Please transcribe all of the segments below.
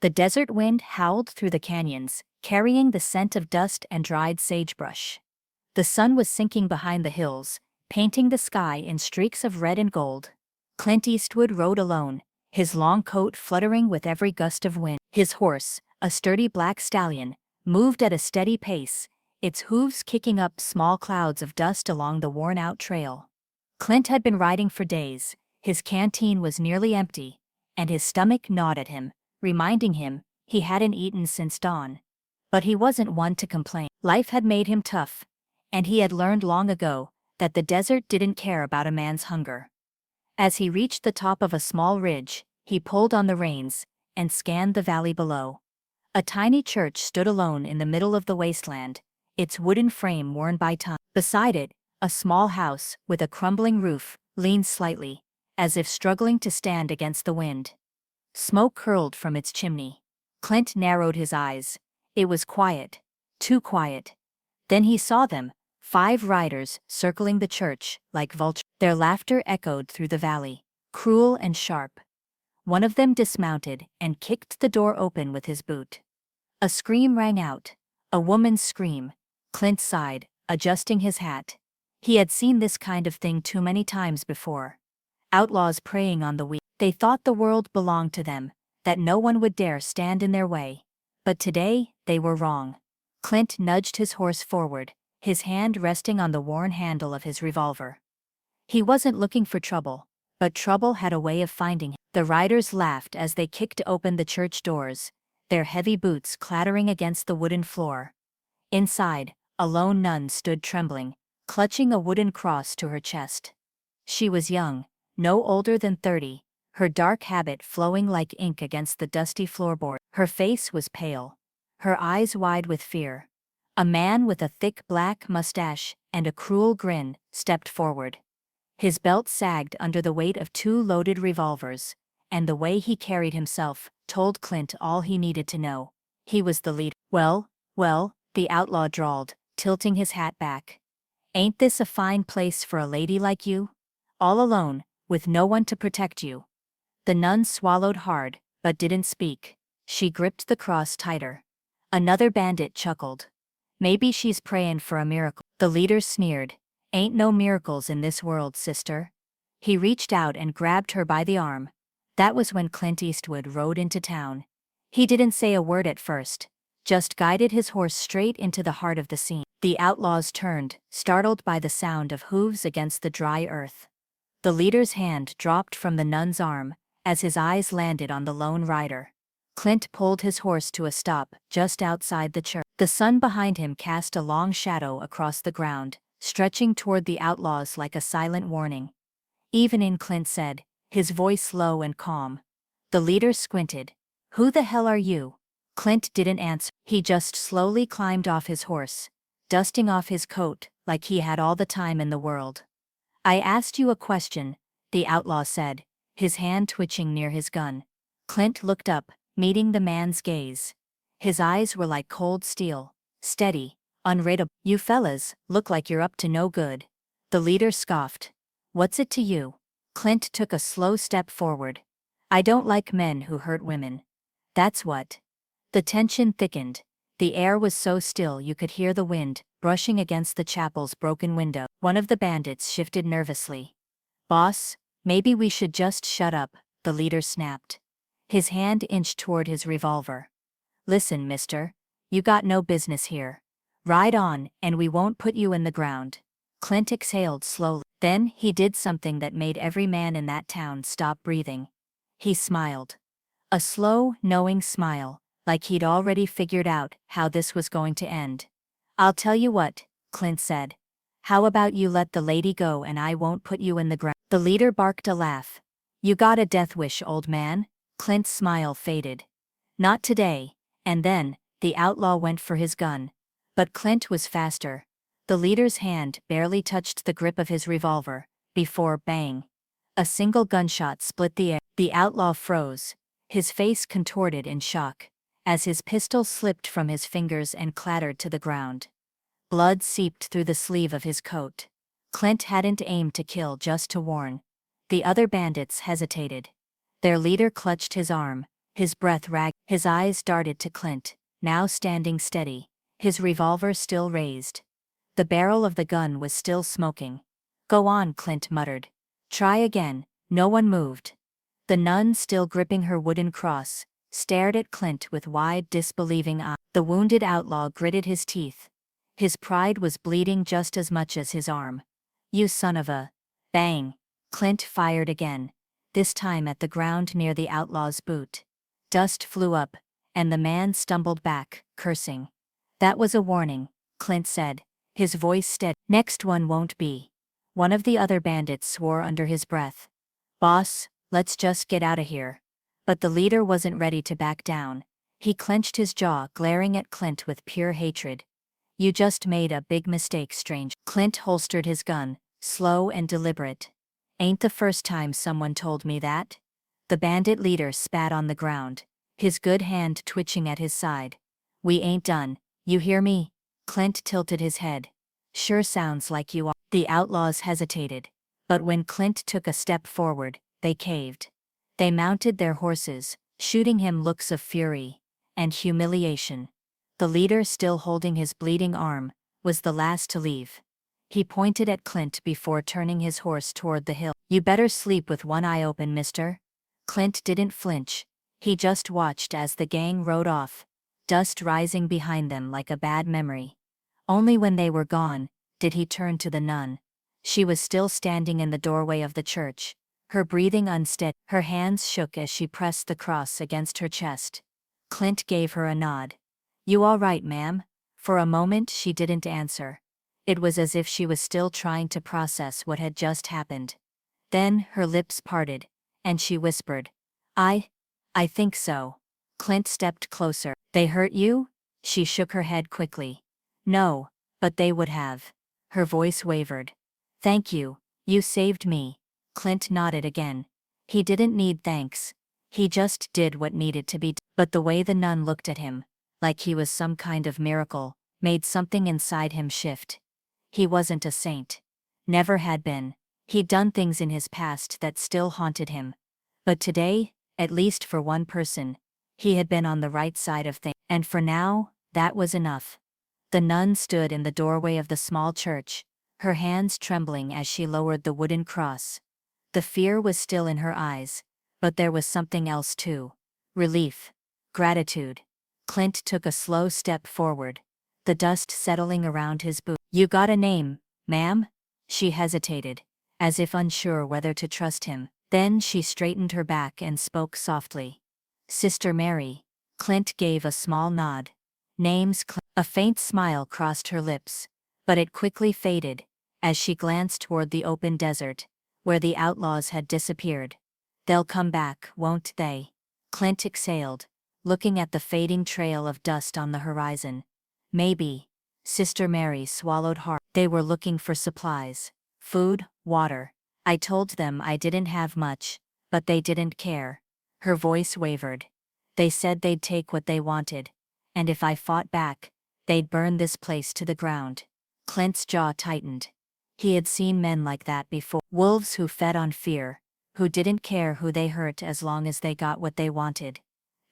The desert wind howled through the canyons, carrying the scent of dust and dried sagebrush. The sun was sinking behind the hills, painting the sky in streaks of red and gold. Clint Eastwood rode alone, his long coat fluttering with every gust of wind. His horse, a sturdy black stallion, moved at a steady pace, its hooves kicking up small clouds of dust along the worn-out trail. Clint had been riding for days, his canteen was nearly empty, and his stomach gnawed at him, reminding him he hadn't eaten since dawn. But he wasn't one to complain. Life had made him tough, and he had learned long ago that the desert didn't care about a man's hunger. As he reached the top of a small ridge, he pulled on the reins and scanned the valley below. A tiny church stood alone in the middle of the wasteland, its wooden frame worn by time. Beside it, a small house with a crumbling roof leaned slightly, as if struggling to stand against the wind. Smoke curled from its chimney. Clint narrowed his eyes. It was quiet, too quiet. Then he saw them, 5 riders circling the church like vultures. Their laughter echoed through the valley, cruel and sharp. One of them dismounted and kicked the door open with his boot. A scream rang out, a woman's scream. Clint sighed, adjusting his hat. He had seen this kind of thing too many times before. Outlaws preying on the weak. They thought the world belonged to them, that no one would dare stand in their way. But today, they were wrong. Clint nudged his horse forward, his hand resting on the worn handle of his revolver. He wasn't looking for trouble, but trouble had a way of finding him. The riders laughed as they kicked open the church doors, their heavy boots clattering against the wooden floor. Inside, a lone nun stood trembling, clutching a wooden cross to her chest. She was young, no older than 30, her dark habit flowing like ink against the dusty floorboard. Her face was pale, her eyes wide with fear. A man with a thick black mustache and a cruel grin stepped forward. His belt sagged under the weight of 2 loaded revolvers, and the way he carried himself told Clint all he needed to know. He was the leader. Well, the outlaw drawled, tilting his hat back. Ain't this a fine place for a lady like you? All alone, with no one to protect you. The nun swallowed hard, but didn't speak. She gripped the cross tighter. Another bandit chuckled. Maybe she's praying for a miracle. The leader sneered. Ain't no miracles in this world, sister. He reached out and grabbed her by the arm. That was when Clint Eastwood rode into town. He didn't say a word at first, just guided his horse straight into the heart of the scene. The outlaws turned, startled by the sound of hooves against the dry earth. The leader's hand dropped from the nun's arm, as his eyes landed on the lone rider. Clint pulled his horse to a stop just outside the church. The sun behind him cast a long shadow across the ground, stretching toward the outlaws like a silent warning. "Evening," Clint said, his voice low and calm. The leader squinted. "Who the hell are you?" Clint didn't answer. He just slowly climbed off his horse, dusting off his coat like he had all the time in the world. "I asked you a question," the outlaw said, his hand twitching near his gun. Clint looked up, meeting the man's gaze. His eyes were like cold steel, steady, unreadable. "You fellas look like you're up to no good." The leader scoffed. "What's it to you?" Clint took a slow step forward. "I don't like men who hurt women. That's what." The tension thickened. The air was so still you could hear the wind brushing against the chapel's broken window. One of the bandits shifted nervously. "Boss, maybe we should just shut up," the leader snapped. His hand inched toward his revolver. "Listen, mister, you got no business here. Ride on, and we won't put you in the ground." Clint exhaled slowly. Then he did something that made every man in that town stop breathing. He smiled. A slow, knowing smile, like he'd already figured out how this was going to end. "I'll tell you what," Clint said. "How about you let the lady go and I won't put you in the ground?" The leader barked a laugh. "You got a death wish, old man?" Clint's smile faded. "Not today." And then, the outlaw went for his gun. But Clint was faster. The leader's hand barely touched the grip of his revolver, before bang. A single gunshot split the air. The outlaw froze, his face contorted in shock, as his pistol slipped from his fingers and clattered to the ground. Blood seeped through the sleeve of his coat. Clint hadn't aimed to kill, just to warn. The other bandits hesitated. Their leader clutched his arm, His breath ragged. His eyes darted to Clint, now standing steady, his revolver still raised. The barrel of the gun was still smoking. "Go on," Clint muttered. "Try again." No one moved. The nun, still gripping her wooden cross, stared at Clint with wide, disbelieving eyes. The wounded outlaw gritted his teeth. His pride was bleeding just as much as his arm. "You son of a..." Bang! Clint fired again, this time at the ground near the outlaw's boot. Dust flew up, and the man stumbled back, cursing. "That was a warning," Clint said, his voice steady. "Next one won't be." One of the other bandits swore under his breath. "Boss, let's just get out of here." But the leader wasn't ready to back down. He clenched his jaw, glaring at Clint with pure hatred. "You just made a big mistake, stranger." Clint holstered his gun, slow and deliberate. "Ain't the first time someone told me that." The bandit leader spat on the ground, his good hand twitching at his side. "We ain't done, you hear me?" Clint tilted his head. "Sure sounds like you are." The outlaws hesitated, but when Clint took a step forward, they caved. They mounted their horses, shooting him looks of fury and humiliation. The leader, still holding his bleeding arm, was the last to leave. He pointed at Clint before turning his horse toward the hill. "You better sleep with one eye open, mister." Clint didn't flinch. He just watched as the gang rode off, dust rising behind them like a bad memory. Only when they were gone did he turn to the nun. She was still standing in the doorway of the church, her breathing unsteady. Her hands shook as she pressed the cross against her chest. Clint gave her a nod. "You all right, ma'am?" For a moment she didn't answer. It was as if she was still trying to process what had just happened. Then her lips parted, and she whispered, I think so." Clint stepped closer. "They hurt you?" She shook her head quickly. "No, but they would have." Her voice wavered. "Thank you, you saved me." Clint nodded again. He didn't need thanks. He just did what needed to be done. But the way the nun looked at him, like he was some kind of miracle, made something inside him shift. He wasn't a saint. Never had been. He'd done things in his past that still haunted him. But today, at least for one person, he had been on the right side of things. And for now, that was enough. The nun stood in the doorway of the small church, her hands trembling as she lowered the wooden cross. The fear was still in her eyes, but there was something else too. Relief. Gratitude. Clint took a slow step forward, the dust settling around his boot. "You got a name, ma'am?" She hesitated, as if unsure whether to trust him. Then she straightened her back and spoke softly. "Sister Mary." Clint gave a small nod. "Name's A faint smile crossed her lips, but it quickly faded as she glanced toward the open desert, where the outlaws had disappeared. "They'll come back, won't they?" Clint exhaled, looking at the fading trail of dust on the horizon. "Maybe." Sister Mary swallowed hard. "They were looking for supplies. Food, water. I told them I didn't have much, but they didn't care." Her voice wavered. "They said they'd take what they wanted, and if I fought back, they'd burn this place to the ground." Clint's jaw tightened. He had seen men like that before. Wolves who fed on fear, who didn't care who they hurt as long as they got what they wanted.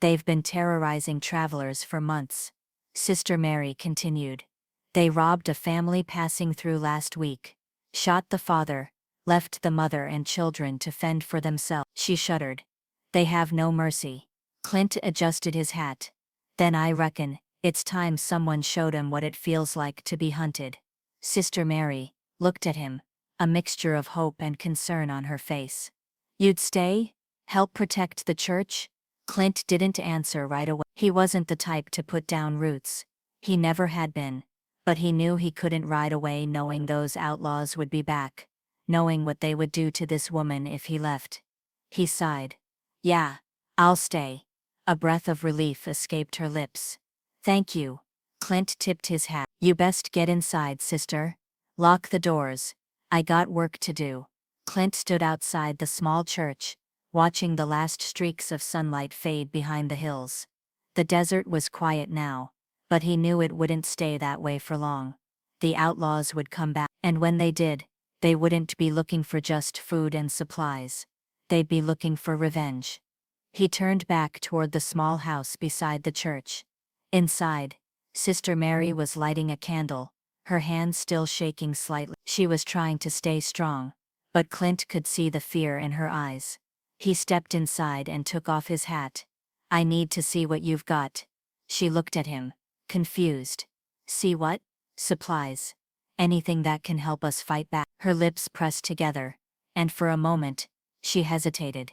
"They've been terrorizing travelers for months," Sister Mary continued. "They robbed a family passing through last week, shot the father, left the mother and children to fend for themselves." She shuddered. "They have no mercy." Clint adjusted his hat. "Then I reckon it's time someone showed him what it feels like to be hunted." Sister Mary looked at him, a mixture of hope and concern on her face. "You'd stay? Help protect the church?" Clint didn't answer right away. He wasn't the type to put down roots. He never had been. But he knew he couldn't ride away knowing those outlaws would be back, knowing what they would do to this woman if he left. He sighed. "Yeah, I'll stay." A breath of relief escaped her lips. "Thank you." Clint tipped his hat. "You best get inside, sister. Lock the doors. I got work to do." Clint stood outside the small church, watching the last streaks of sunlight fade behind the hills. The desert was quiet now, but he knew it wouldn't stay that way for long. The outlaws would come back, and when they did, they wouldn't be looking for just food and supplies. They'd be looking for revenge. He turned back toward the small house beside the church. Inside, Sister Mary was lighting a candle, her hands still shaking slightly. She was trying to stay strong, but Clint could see the fear in her eyes. He stepped inside and took off his hat. "I need to see what you've got." She looked at him, confused. "See what?" "Supplies. Anything that can help us fight back." Her lips pressed together, and for a moment, she hesitated.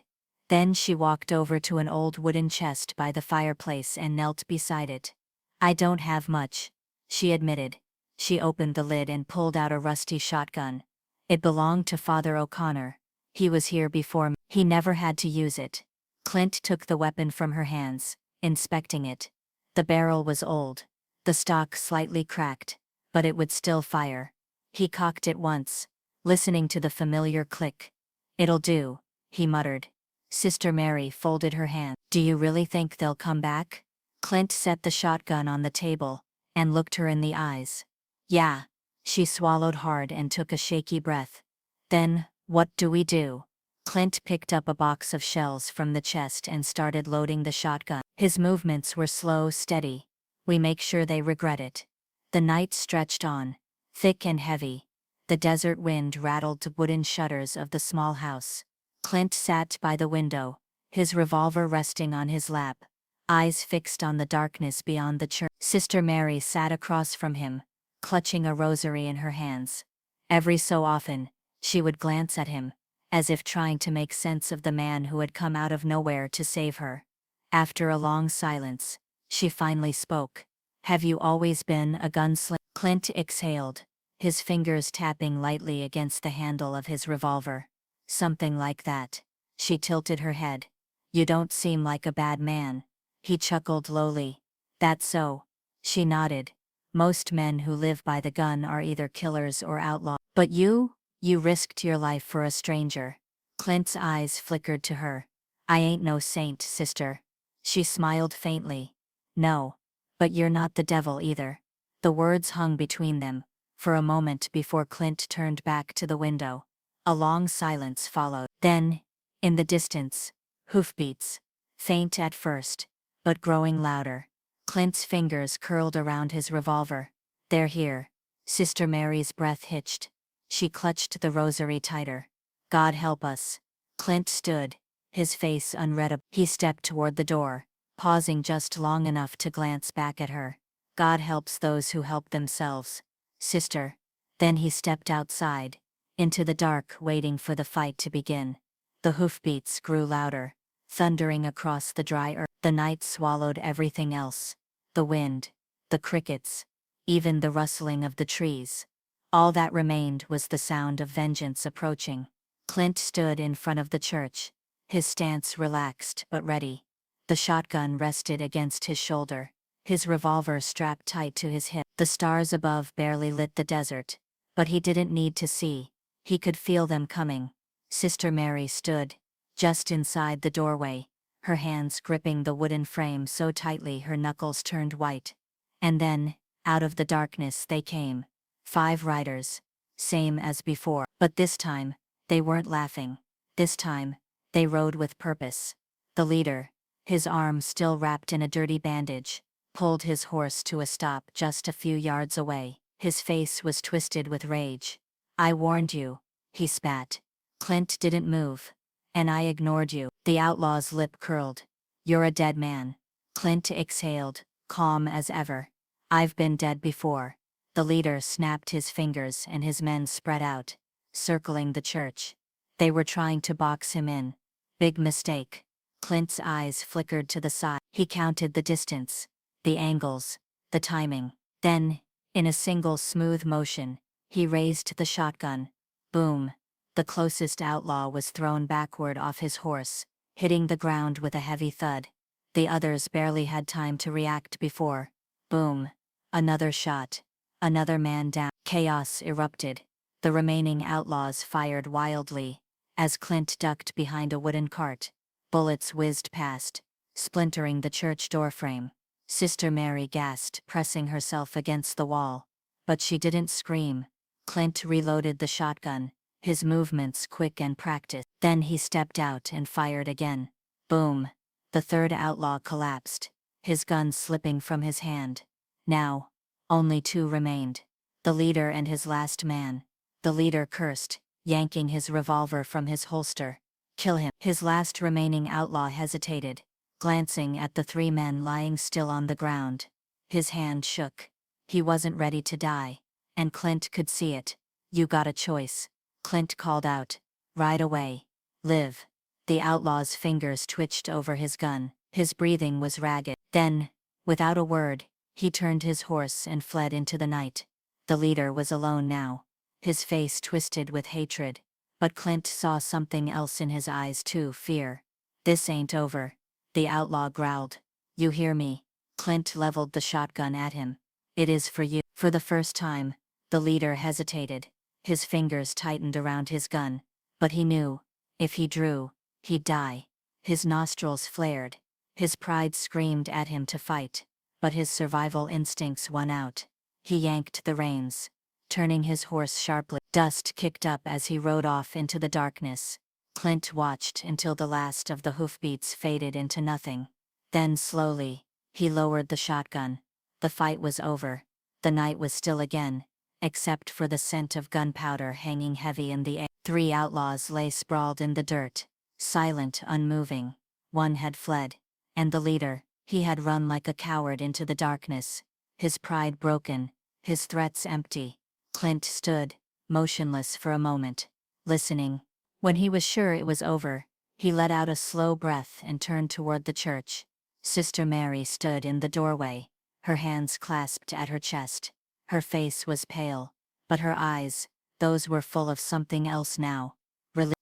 Then she walked over to an old wooden chest by the fireplace and knelt beside it. "I don't have much," she admitted. She opened the lid and pulled out a rusty shotgun. It belonged to Father O'Connor. He was here before me. He never had to use it. Clint took the weapon from her hands, inspecting it. The barrel was old, the stock slightly cracked, but it would still fire. He cocked it once, listening to the familiar click. "It'll do," he muttered. Sister Mary folded her hand. "Do you really think they'll come back?" Clint set the shotgun on the table and looked her in the eyes. "Yeah." She swallowed hard and took a shaky breath. "Then, what do we do?" Clint picked up a box of shells from the chest and started loading the shotgun. His movements were slow, steady. "We make sure they regret it." The night stretched on, thick and heavy. The desert wind rattled the wooden shutters of the small house. Clint sat by the window, his revolver resting on his lap, eyes fixed on the darkness beyond the church. Sister Mary sat across from him, clutching a rosary in her hands. Every so often, she would glance at him, as if trying to make sense of the man who had come out of nowhere to save her. After a long silence, she finally spoke. "Have you always been a gunslinger?" Clint exhaled, his fingers tapping lightly against the handle of his revolver. "Something like that." She tilted her head. "You don't seem like a bad man." He chuckled lowly. "That's so." She nodded. "Most men who live by the gun are either killers or outlaws. But you risked your life for a stranger." Clint's eyes flickered to her. "I ain't no saint, sister." She smiled faintly. "No. But you're not the devil either." The words hung between them, for a moment before Clint turned back to the window. A long silence followed. Then, in the distance, hoofbeats. Faint at first, but growing louder. Clint's fingers curled around his revolver. "They're here." Sister Mary's breath hitched. She clutched the rosary tighter. "God help us." Clint stood, his face unreadable. He stepped toward the door, pausing just long enough to glance back at her. "God helps those who help themselves, sister." Then he stepped outside, into the dark, waiting for the fight to begin. The hoofbeats grew louder, thundering across the dry earth. The night swallowed everything else. The wind, the crickets, even the rustling of the trees. All that remained was the sound of vengeance approaching. Clint stood in front of the church, his stance relaxed but ready. The shotgun rested against his shoulder, his revolver strapped tight to his hip. The stars above barely lit the desert, but he didn't need to see. He could feel them coming. Sister Mary stood, just inside the doorway, her hands gripping the wooden frame so tightly her knuckles turned white. And then, out of the darkness they came. 5 riders. Same as before. But this time, they weren't laughing. This time, they rode with purpose. The leader, his arm still wrapped in a dirty bandage, pulled his horse to a stop just a few yards away. His face was twisted with rage. "I warned you," he spat. Clint didn't move. "And I ignored you." The outlaw's lip curled. "You're a dead man." Clint exhaled, calm as ever. "I've been dead before." The leader snapped his fingers and his men spread out, circling the church. They were trying to box him in. Big mistake. Clint's eyes flickered to the side. He counted the distance, the angles, the timing. Then, in a single smooth motion, he raised the shotgun. Boom. The closest outlaw was thrown backward off his horse, hitting the ground with a heavy thud. The others barely had time to react before. Boom. Another shot. Another man down. Chaos erupted. The remaining outlaws fired wildly. As Clint ducked behind a wooden cart, bullets whizzed past, splintering the church doorframe. Sister Mary gasped, pressing herself against the wall. But she didn't scream. Clint reloaded the shotgun, his movements quick and practiced. Then he stepped out and fired again. Boom. The third outlaw collapsed, his gun slipping from his hand. Now, only two remained. The leader and his last man. The leader cursed, yanking his revolver from his holster. Kill him. His last remaining outlaw hesitated, glancing at the three men lying still on the ground. His hand shook. He wasn't ready to die, and Clint could see it. You got a choice, Clint called out. Right away. Live. The outlaw's fingers twitched over his gun. His breathing was ragged. Then, without a word, he turned his horse and fled into the night. The leader was alone now, his face twisted with hatred. But Clint saw something else in his eyes too, fear. This ain't over, the outlaw growled. You hear me? Clint leveled the shotgun at him. It is for you. For the first time, the leader hesitated. His fingers tightened around his gun. But he knew, if he drew, he'd die. His nostrils flared. His pride screamed at him to fight. But his survival instincts won out. He yanked the reins, turning his horse sharply. Dust kicked up as he rode off into the darkness. Clint watched until the last of the hoofbeats faded into nothing. Then slowly, he lowered the shotgun. The fight was over. The night was still again, except for the scent of gunpowder hanging heavy in the air. Three outlaws lay sprawled in the dirt, silent, unmoving. One had fled, and the leader, he had run like a coward into the darkness, his pride broken, his threats empty. Clint stood, motionless for a moment, listening. When he was sure it was over, he let out a slow breath and turned toward the church. Sister Mary stood in the doorway, her hands clasped at her chest. Her face was pale, but her eyes, those were full of something else now.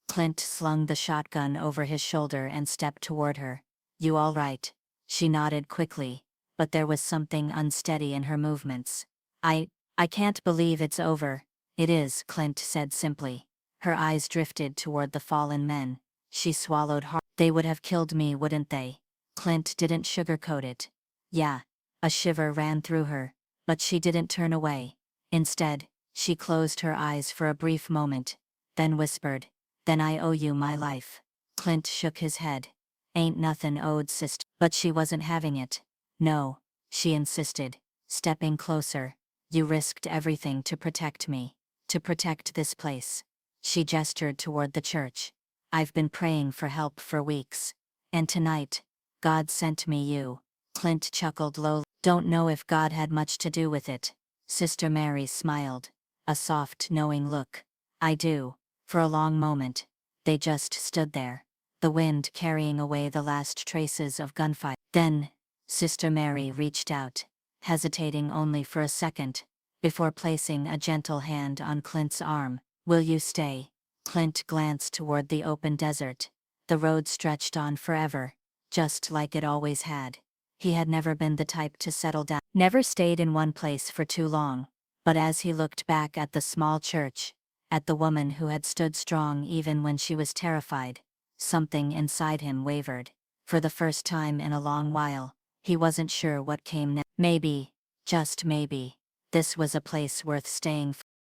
Clint slung the shotgun over his shoulder and stepped toward her. You all right? She nodded quickly, but there was something unsteady in her movements. I can't believe it's over. It is, Clint said simply. Her eyes drifted toward the fallen men. She swallowed hard. They would have killed me, wouldn't they? Clint didn't sugarcoat it. Yeah. A shiver ran through her, but she didn't turn away. Instead, she closed her eyes for a brief moment, then whispered, Then I owe you my life. Clint shook his head. Ain't nothin' owed, sister. But she wasn't having it. No, she insisted, stepping closer. You risked everything to protect me, to protect this place. She gestured toward the church. I've been praying for help for weeks. And tonight, God sent me you. Clint chuckled lowly. Don't know if God had much to do with it. Sister Mary smiled, a soft, knowing look. I do. For a long moment, they just stood there, the wind carrying away the last traces of gunfire. Then, Sister Mary reached out, hesitating only for a second, before placing a gentle hand on Clint's arm. Will you stay? Clint glanced toward the open desert. The road stretched on forever, just like it always had. He had never been the type to settle down, never stayed in one place for too long. But as he looked back at the small church, at the woman who had stood strong even when she was terrified, something inside him wavered. For the first time in a long while, he wasn't sure what came next. Maybe, just maybe, this was a place worth staying for.